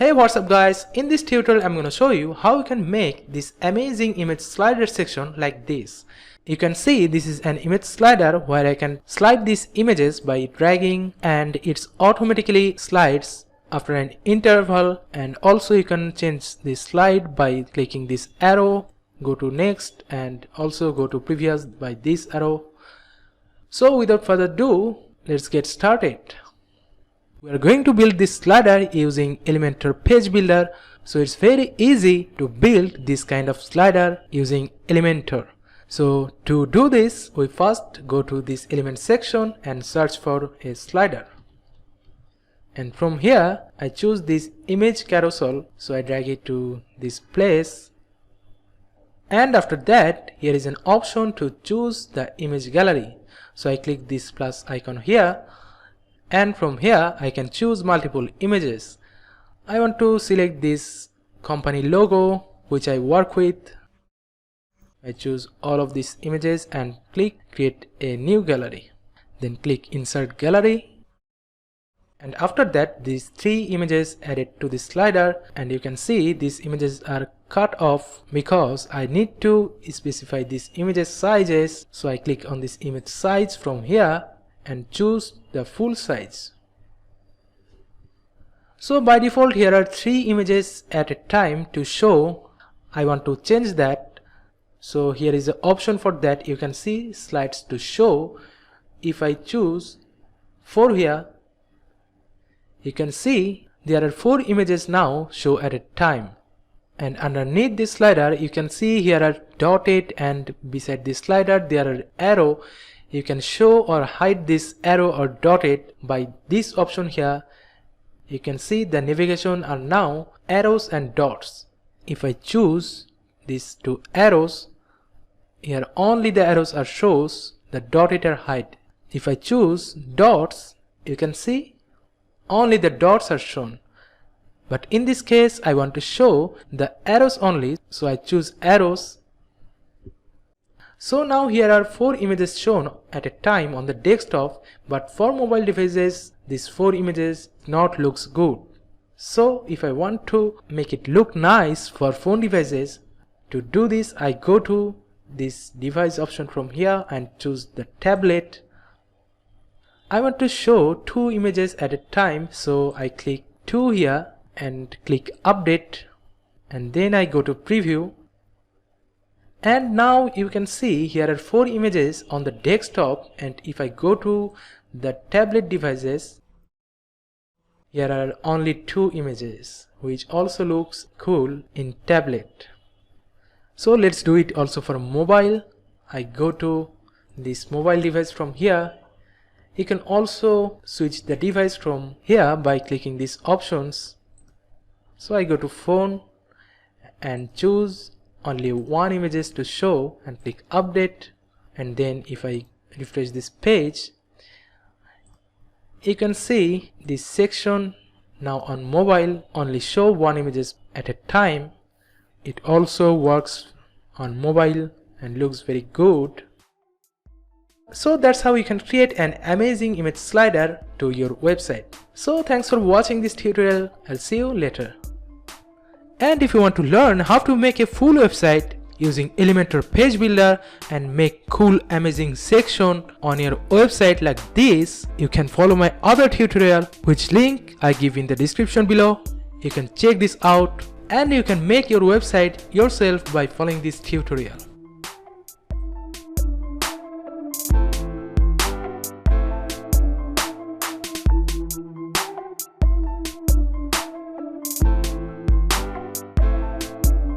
Hey, what's up guys? In this tutorial I'm going to show you how you can make this amazing image slider section like this. You can see this is an image slider where I can slide these images by dragging, and it automatically slides after an interval. And also you can change the slide by clicking this arrow, go to next, and also go to previous by this arrow. So without further ado, let's get started. We are going to build this slider using Elementor page builder, so it's very easy to build this kind of slider using Elementor. So to do this, we first go to this element section and search for a slider. And from here, I choose this image carousel, so I drag it to this place. And after that, here is an option to choose the image gallery. So I click this plus icon here. And from here I can choose multiple images. I want to select this company logo which I work with. I choose all of these images and click create a new gallery. Then click insert gallery. And after that, these three images added to the slider, and you can see these images are cut off because I need to specify these images sizes. So I click on this image size from here and choose the full size. So by default here are 3 images at a time to show. I want to change that, so here is an option for that. You can see slides to show. If I choose 4 here, you can see there are 4 images now show at a time. And underneath this slider you can see here are dotted, and beside this slider there are arrow. You can show or hide this arrow or dotted by this option here. You can see the navigation are now arrows and dots. If I choose these 2 arrows, here only the arrows are shows, the dotted are hide. If I choose dots, you can see only the dots are shown. But in this case I want to show the arrows only, so I choose arrows. So now here are 4 images shown at a time on the desktop, but for mobile devices these 4 images not looks good. So if I want to make it look nice for phone devices, to do this I go to this device option from here and choose the tablet. I want to show 2 images at a time, so I click 2 here and click update, and then I go to preview. And now you can see here are 4 images on the desktop, and if I go to the tablet devices, here are only 2 images, which also looks cool in tablet. So let's do it also for mobile. I go to this mobile device from here. You can also switch the device from here by clicking these options. So I go to phone and choose only 1 images to show and click update. And then if I refresh this page, you can see this section now on mobile only show 1 images at a time. It also works on mobile and looks very good. So that's how you can create an amazing image slider to your website. So thanks for watching this tutorial. I'll see you later. And if you want to learn how to make a full website using Elementor page builder and make cool amazing section on your website like this, you can follow my other tutorial, which link I give in the description below. You can check this out and you can make your website yourself by following this tutorial.